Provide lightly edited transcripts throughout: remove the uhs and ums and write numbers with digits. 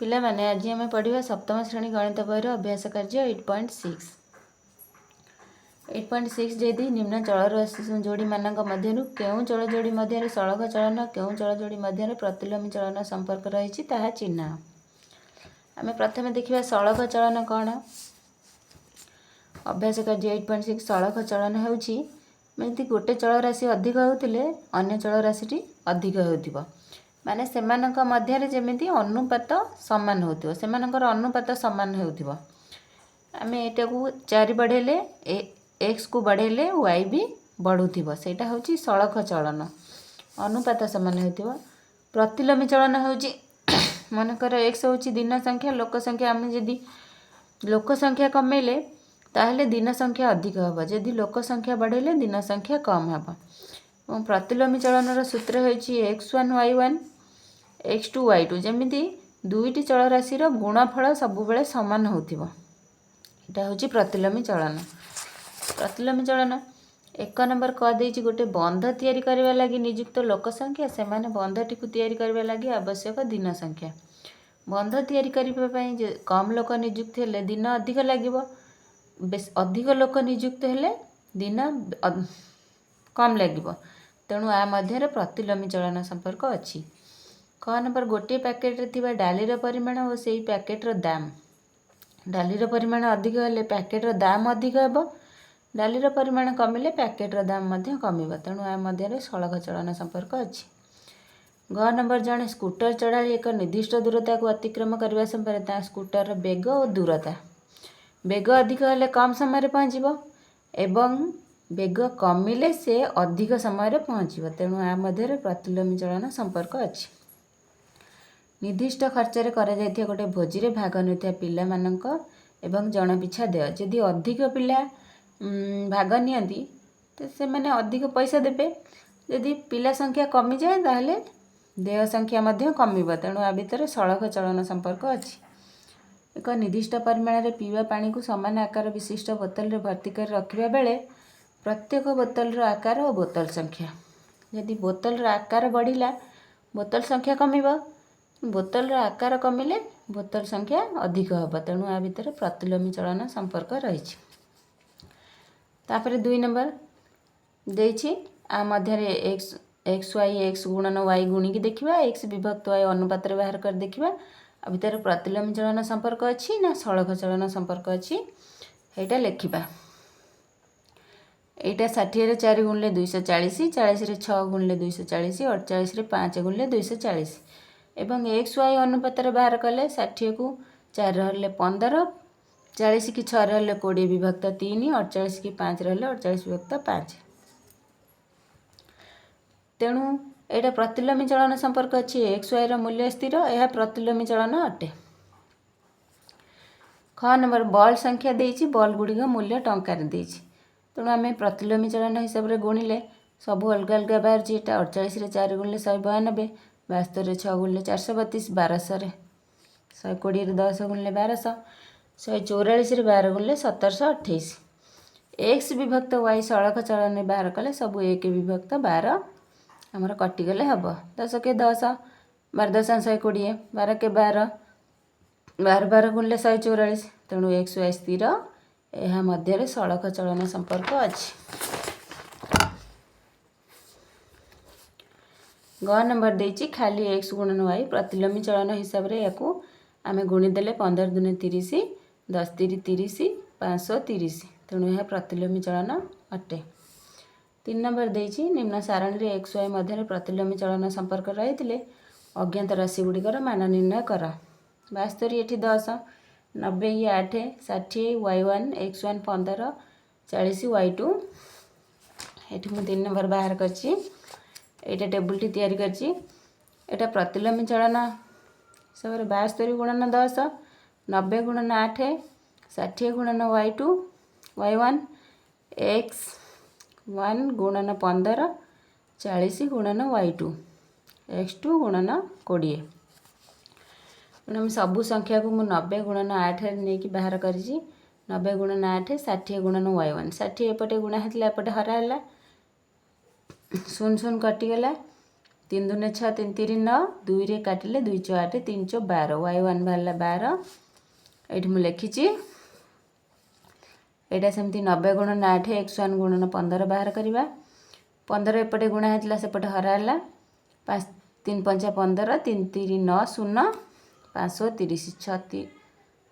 पिला माने आज आम पढ़ा सप्तम श्रेणी गणित बहिर अभ्यास कार्य 8.6 8.6 जदि निम्न चल जोड़ी मान क्यों चल जोड़ी मध्य सड़क चलन क्यों चल जोड़ी मध्य प्रतिलोमी चलन संपर्क रही चिन्ह आम प्रथम देखा सड़क चलन कौन अभ्यास कार्य 8.6 सड़क चलन होती गोटे चल राशि अधिक होते अन्य चल राशि अधिक हो माने सेमानक मध्य जमी अनुपात सामान हो सेमानकर अनुपात सामान हो आम यहाँ को 4 बढ़ेले एक्स को बढ़ेले वाई भी बढ़ुव से हूँ सड़क चलन अनुपात सामान हो प्रतिलोमी चलन हो मनकर एक्स हूँ दिन संख्या लोक संख्या आम जदि लोक संख्या कमेले ताहले दिन संख्या अधिक हम जदि लोक संख्या बढ़ेले दिन संख्या कम हम प्रतिलोमी चलन सूत्र होती x1 y1 x2 y2 जमी दुईटी चल राशि गुणफल सब बेले सामान होता हूँ प्रतिलोमी चलन एक नंबर कदे गोटे बंध तैयारी करने लगी निजुक्त लोक संख्या से बंधटी को तैयारी करने लगी आवश्यक दिन संख्या बंध तैयारी करने कम लोक निजुक्त हेले दिन अधिक लगे अधिक लोक निजुक्त हेले दिन कम लगे तेणु आ मध्य प्रतिलोमी चलन संपर्क अच्छी क नंबर गोटे पैकेट्रे थी डालीर परिमाण और से पैकेट्र दाम डालीर परिमाण अधिक हेले पैकेट्र दाम अधिक हे डालीर परिमाण कमिले पैकेट्र दाम कम तेणु आ मध्य सड़क चलन संपर्क अच्छी ग नंबर जड़े स्कूटर चढ़ाई एक निर्दिष्ट दूरता को अतिक्रम करने समय स्कूटर बेग और दूरता बेग अधिक हेले कम समय पहुँचब एवं बेग कमिले से अधिक समय पहुँचब तेणु आ मध्य प्रतिलोमी चलन संपर्क अच्छी निर्दिष्ट खर्चरे गोटे भोजी रे भाग नहीं पिला मानक एवं जन पिछा देय जदि अधिक पिला भाग नियंती तो से माने अधिक पैसा देबे जदि पिला संख्या कमी जाए ताहले देय संख्या मध्य कमिब तेणु आ भितर सड़क चलन संपर्क अच्छी एक निर्दिष्ट परिमाण रे पीवा पानी को समान आकार विशिष्ट बोतल रे भर्ती कर रखिबा बेले प्रत्येक बोतल रो आकार और बोतल संख्या यदि बोतल रो आकार बढ़िला बोतल संख्या कमिब बोतल रो आकार कमिले बोतल संख्या अधिक हम तेणु आ भितर प्रतिलोमी चलन संपर्क रही तापर 2 नंबर देछि आ मध्य एक्स वाई एक्स गुणन वाई गुणिकी देखिबा एक्स विभक्त वाई अनुपात रे बाहर कर देखिबा आ भितर प्रतिलोमी चलन संपर्क अच्छी ना सड़क चलन संपर्क अच्छी एटा लिखिबा एटा 60 रे 4 गुणले 240 40 रे 6 गुणले 240 48 रे 5 गुणले 240 एवं एक्स वाई अनुपात बाहर कले 60 को 4 रही 15 40 की 6 रही 20 विभक्त 3 48 की 5 रही 48 विभक्त 5 तेणु यहाँ प्रतिलोमी चलन संपर्क अच्छी एक्स वाई मूल्य स्थिर यह प्रतिलोमी चलन अटे ख नंबर बल संख्या देछि बल गुड़िक मूल्य टंकार देछि तेणु आम प्रतिलोमी चलन हिसाब से गुणिले सब अलग अलग बाहर 48 रे 4 गुणले 192 72 रे 6 गुणले 432 1200 रे 120 रे 10 गुणले 1200 144 रे 12 गुणले 1728 एक्स विभक्त वाई सड़क चलन बाहर कले सब 1 विभक्त 12 आमर कटिगले हम 10 के 10 12 10 120 12 के 12 12 12 गुणले 144 तेणु एक्स वाई स्थिर यह मध्य सड़क चलन संपर्क अच्छी ग नंबर देछि खाली एक्स गुणन वाई प्रतिलोमी चलन हिसाब रे याकू आमे गुणीदेले 15 दुने 30 10 3 30 530 तेणु यह प्रतिलोमी चलन अटे 3 नंबर देछि निम्न सारणी रे एक्स वाई मध्य प्रतिलोमी चलन संपर्क रही अज्ञात राशि गुड़िकर मान निर्णय कर 72 ये 10 90 ये 8 60 y1 x1 15 40 y2 ये मुझे 3 नंबर बाहर करछि एटा टेबुल टी तैयारी करछि एटा प्रतिलोमी चलन सब 72 गुणन 10 90 गुणन 8 60 गुणन y2 y1 x1 गुणन 15 40 गुणन y2 x2 गुणन 20 हम सबू संख्या को 90 गुणन 8 नहीं कि बाहर करिछि 90 गुणन 8 60 गुणन y1 60 एपटे गुणा होता एपटे हरा है 0 0 कटिगला तीन दूने 6 3 3 9 2 रे काटिले 2 चौ 8 3 चौ 12 y1 बाहरला 12 एठी मु लिखिची एटा सेमती 90 गुणन 8 x1 गुणन 15 बाहर करिबा 15 एपटे गुणा हेतला सेपटे हराला 5 3 5 15 3 3 9 0 530 6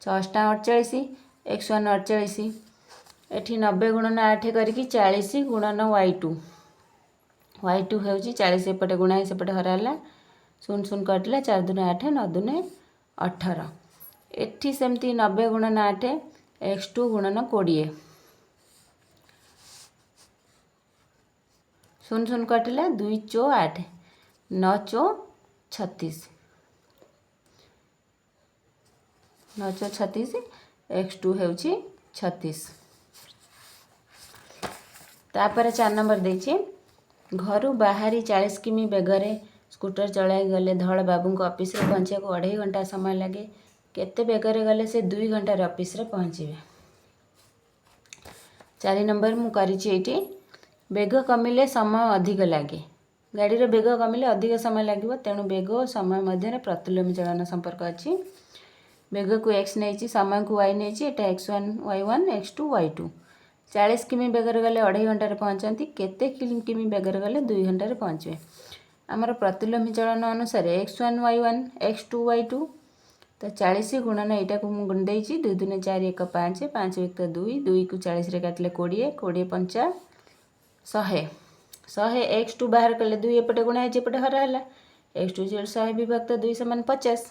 6 48 x1 48 एठी 90 गुणन 8 करिकी 40 गुणन y2 हेउची 40 एपटे गुणा हे सेपटे हराला 0 0 कटला 4 दूने 8 9 दूने 18 एठी सेमती 90 गुणन 8 x2 गुणन 20 0 0 कटिला 2 चौ 8 9 चौ 36 9 चौ 36 x2 हेउची 36 तापर 4 नंबर देछि घर बाहरी 40 किमी बेगरे स्कूटर चलाई गले धड़ बाबू को ऑफिस रे पहुँचा को 2.5 घंटा समय लगे केते बेगरे गले से 2 घंटा रे ऑफिस रे पहुँचे 4 नंबर मु करिछि एठी बेग कमिले समय अधिक लगे गाड़ी रे बेग कमिले अधिक समय लागिवो तेणु बेग और समय मध्य प्रतिलोमी चलन संपर्क अछि बेग को x नेछि समय को y नेछि एटा x1 y1 x2 y2 40 किमी बेगर गले 2.5 घंटा रे पहुँचंती केते किमी बेगर गले 2 घंटा रे पहुँचबे आमर प्रतिलोमी चलन अनुसार x1 y1 x2 y2 तो 40 गुणन एटा को मु गुण देछि 2 दूने 4 1 5 5 1 2 2 को 40 रे काटले 20 20 5 100 x2 बाहर कले 2 एपटे गुणा हे एपटे हराला x2 100 विभक्त 2 समान 50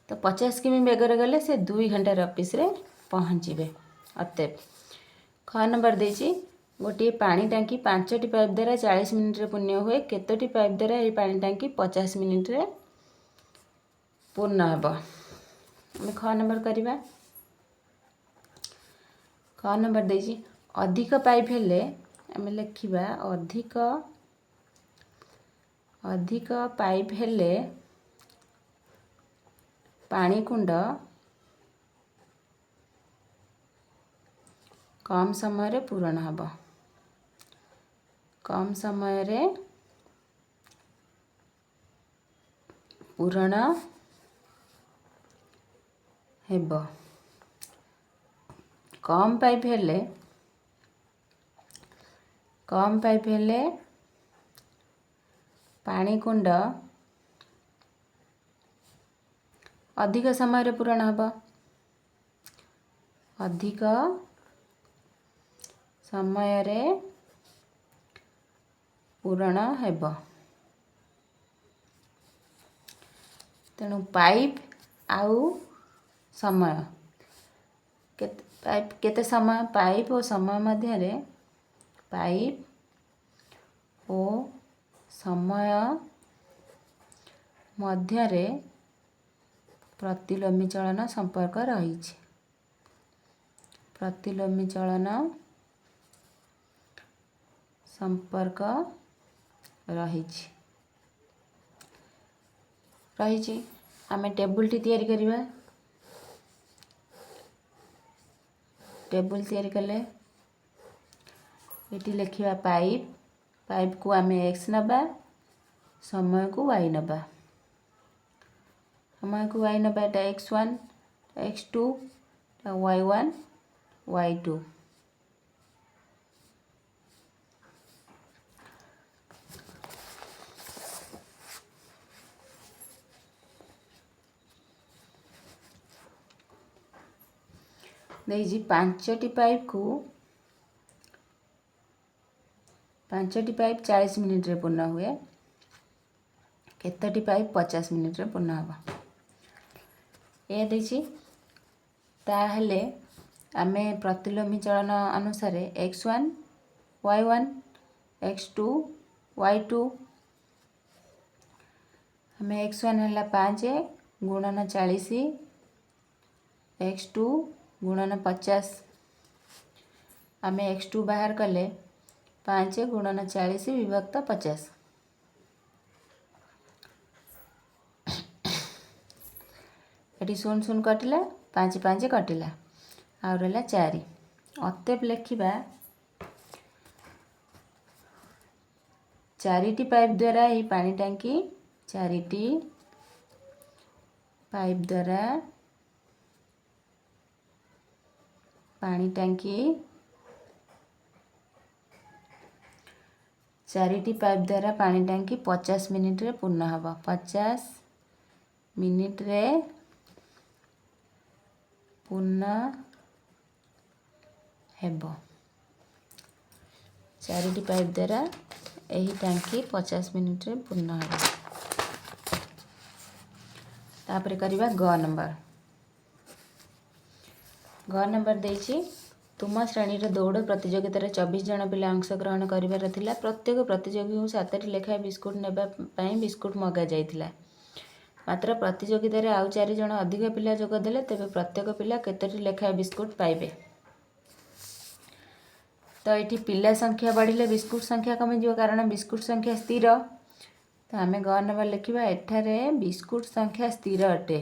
तो 50 किमी बेगर गले से 2 घंटा रे ऑफिस रे पहुँचबे अतएव ख नंबर देछि गोटे पानी टांकी 5टी पाइप द्वारा 40 मिनिट रे पूर्ण हुए केतोटी पाइप द्वारा ए पानी टांकी 50 मिनिट रे पूर्ण हेबो हम ख नंबर करिबा ख नंबर देछि अधिक पाइप हेले हम लिखिबा अधिक पाइप हेले पानी कुंड कम समय रे पूर्ण हेबो कम समय रे पूर्ण हेबो कम पाइप हेले पानी कुंड अधिक समय रे पूर्ण हेबो अधिक समय रे पूर्ण हेबो तेणु पाइप आउ समय केते समय पाइप और समय मध्य रे पाइप और समय मध्य रे प्रतिलोमी चलन संपर्क रही प्रतिलोमी चलन संपर्क रही आमे टेबुल टी तैयारी करिबा टेबुल तैयारी कले एटी लिखिबा पाइप को आमे x नबा समय को y नबा समय को y नबा एटा x1 x2 y1 y2 देजी 5टी pipe 40 minute रे पूर्ण हुए केतटी पाइप 50 मिनिट रे पूर्ण हबा ए देछि ताहले आमे प्रतिलोमी चलन अनुसार x1 y1 x2 y2 हमें x1 हला 5 गुणन 40 x2 गुणन 50 आमे x2 बाहर कले 5 गुणन 40 विभक्त 50 एटी 0 0 कटिला 5 5 कटिला आ रहला 4 अतएव लिखिबा चारिटी पाइप द्वारा यही पानी टांकी चारिटी पाइप द्वारा पानी टांकी चारिटी पाइप द्वारा पानी टांकी 50 मिनिट रे पूर्ण हबो 50 मिनिट रे पूर्ण हेबो चारिटी पाइप द्वारा यही टांकी 50 मिनिट रे पूर्ण हेबो तापर करिबा ग नंबर देछि तुम श्रेणी रे दौड़ प्रतियोगिता रे 24 जन पिला अंशग्रहण करिबार थिला प्रत्येक प्रतियोगी को 7टी लेखा बिस्कुट नेबा पई बिस्कुट मगा जाइथिला मात्र प्रतियोगिता रे आउ 4 जन अधिक पिला जोग देले तेबे प्रत्येक पिला केतटी लेखा बिस्कुट पाइबे तो ये पिला संख्या बढ़िले बिस्कुट संख्या कमी जो कारण बिस्कुट संख्या स्थिर तो आम ग नंबर लिखा एठारे बिस्कुट संख्या स्थिर अटे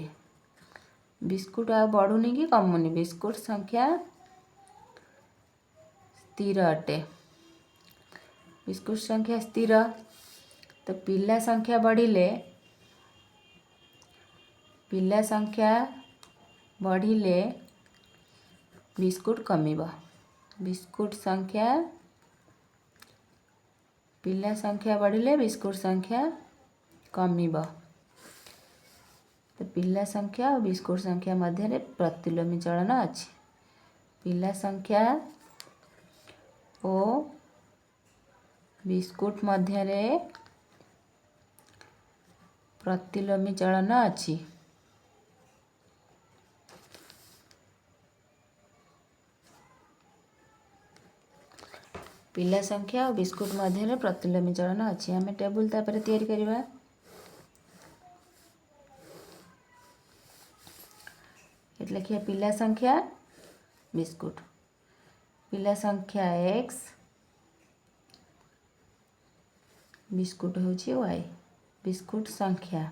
बिस्कुट आ बढ़ुनी कि कमुनी बिस्कुट संख्या स्थिर अटे बिस्कुट संख्या स्थिर तो पिला संख्या बढ़िले बिस्कुट कमिबा बिस्कुट संख्या पिला संख्या बढ़िले बिस्कुट संख्या कमिबा तो पिला संख्या और बिस्कुट संख्या मध्य प्रतिलोमी चलन अच्छी पिला संख्या और बिस्कुट मध्य प्रतिलोमी चलन अच्छी पिला संख्या और बिस्कुट मध्य प्रतिलोमी चलन अच्छी आम टेबुल तापर तैयारी करवा लिखिए पिला संख्या बिस्कुट पिला संख्या x बिस्कुट होची y बिस्कुट संख्या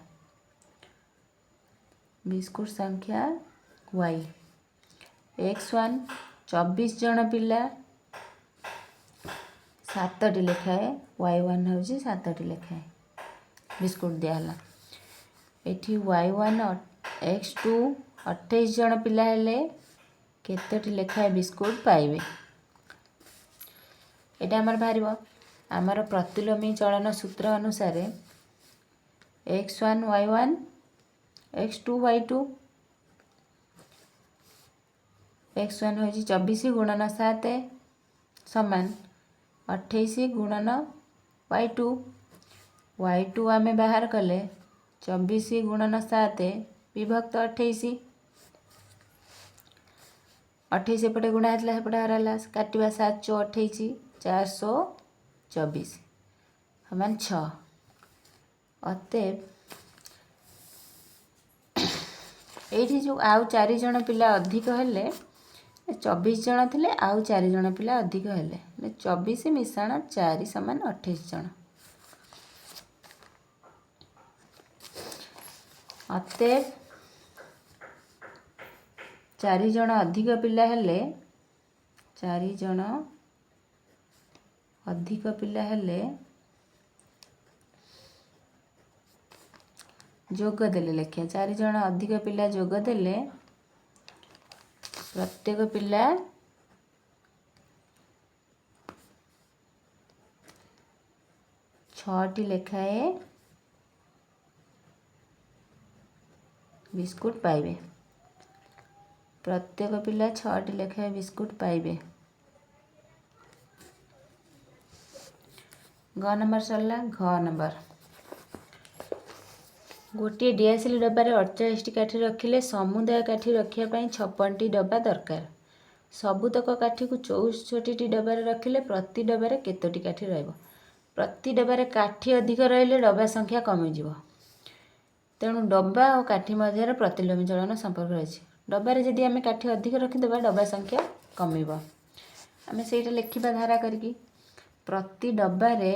y x1 24 जन पिला 7टी लेखाए y1 होची 7टी लेखाए बिस्कुट दियाला एठी y1 x2 28 जन पिला हेले केतटी लेखाए बिस्कुट पाइबे एटा हमर बाहरिबो आमर प्रतिलोमी चलन सूत्र अनुसार x1 y1 x2 y2 x1 होची 24 गुणन 7 समान 28 गुणन y2 आमे बाहर कले 24 गुणन 7 विभक्त 28 एपटे गुणा हेतला एपटे हराला काटिबा 7 चो 28 424 समान 6 अतएव एठी जो आउ 4 जन पिला अधिक हेले 24 जन थिले आउ 4 जन पिला अधिक हेले 24 मिश्रण 4 समान 28 जन अतएव 4 जन अधिक पिला हेले 4 जन अधिक पिला हेले जोग देले लेखिया 4 जन अधिक पिला जोग देले प्रत्येक पिला 6टी लेखाए बिस्कुट पाइबे प्रत्येक पिला 6टी लेखाए बिस्कुट पाइबे ग नंबर सरला घ नंबर गोटे डीएसएल डब्बार 48टी काठी रखिले समुदाय काठी रखापी 56टी डब्बा दरकार सबुतक काठी को 64टी डब्बार रखिले प्रति डब्बार केतोटी काठी रहिबो प्रति डब्बार काठी अधिक रहिले डब्बा संख्या कमिजिवो तेणु डब्बा और काठी मध्य प्रतिलोमी चलन संपर्क रही डब्बार जदि आम काठी अधिक रखिदेबा डब्बा संख्या कमिबो आम से लिखा धारा करके प्रति डब्बारे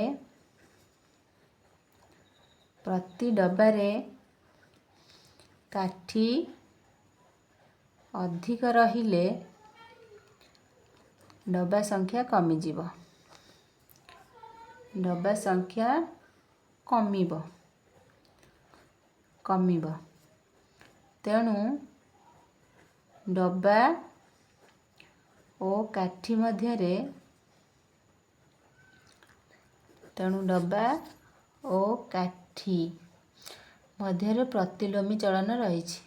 काठी अधिक रहिले डब्बा संख्या कमिजिवो ଡବା ସଂଖ୍ୟା କମିବ। ତେଣୁ ଡବା ଓ କାଠି ମଧ୍ୟରେ ପ୍ରତିଲୋମୀ ଚଳନ ରହିଛି।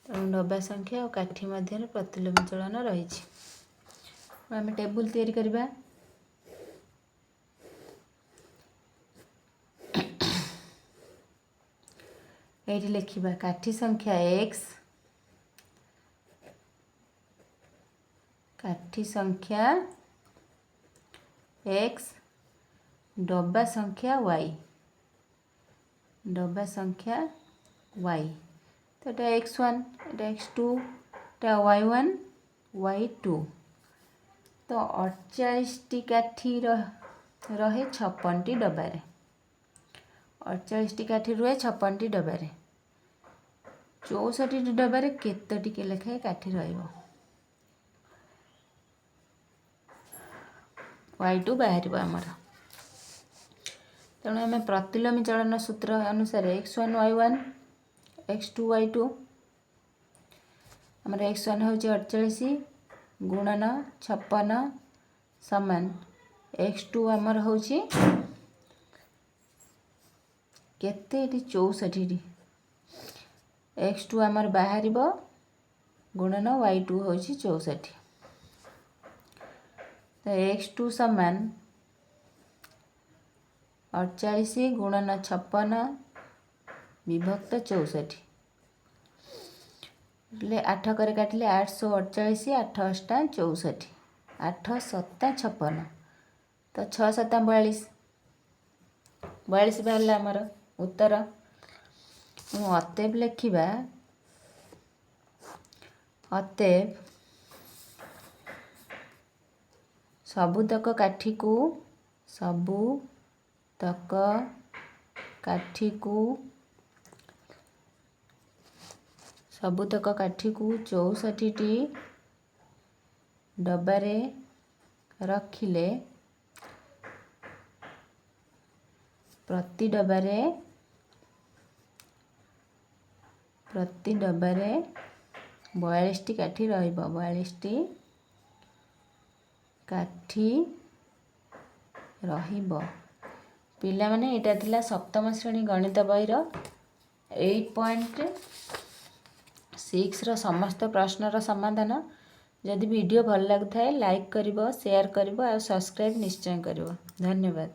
ତେଣୁ ଡବା ସଂଖ୍ୟା ଓ କାଠି ମଧ୍ୟରେ ପ୍ରତିଲୋମୀ ଚଳନ ରହିଛି। ଆମେ ଟେବୁଲ ତିଆରି କରିବା। ଏଇଠି ଲେଖିବା କାଠି ସଂଖ୍ୟା x, ଡବା ସଂଖ୍ୟା y। ତ ଏଟା x1, ଏଟା x2, ଏଟା y1, y2। ତ 48ଟି କାଠି ରହେ 56ଟି ଡବାରେ। 64ଟି ଡବାରେ କେତୋଟି ଲେଖାଏଁ କାଠି ରହିବ? y2 ବାହାରିବ ଆମର। ତେଣୁ ଆମେ ପ୍ରତିଲୋମୀ ଚଳନ ସୂତ୍ର ଅନୁସାରେ x1 y1, x2 y2, ଆମର x1 ହେଉଛି 48 ଗୁଣନ 56 ସମାନ x2 ଆମର ହେଉଛି କେତେ? ଏଠି 64ଟି। x2 ଆମର ବାହାରିବ ଗୁଣନ y2 ହେଉଛି 64। ତ x2 ସମାନ 48 ଗୁଣନ 56 ବିଭକ୍ତ 64। 8 করে କାଟିଲେ 848, 8 ଅଷ୍ଟା 64, 8 ସତା 56। ତ 6 ସତା 42 ବାହାରିଲା ଆମର ଉତ୍ତର। ଅତଏବ ଲେଖିବା ସବୁତକ କାଠିକୁ 64ଟି ଡବାରେ ରଖିଲେ ପ୍ରତି ଡବାରେ 42ଟି କାଠି ରହିବ। 42ଟି କାଠି ରହିବ। ପିଲାମାନେ ଏଇଟା ଥିଲା ସପ୍ତମ ଶ୍ରେଣୀ ଗଣିତ ବହିର 8.6ର ସମସ୍ତ ପ୍ରଶ୍ନର ସମାଧାନ। ଯଦି ଭିଡ଼ିଓ ଭଲ ଲାଗୁଥାଏ ଲାଇକ୍ କରିବ, ସେୟାର କରିବ ଆଉ ସବସ୍କ୍ରାଇବ୍ ନିଶ୍ଚୟ କରିବ। ଧନ୍ୟବାଦ।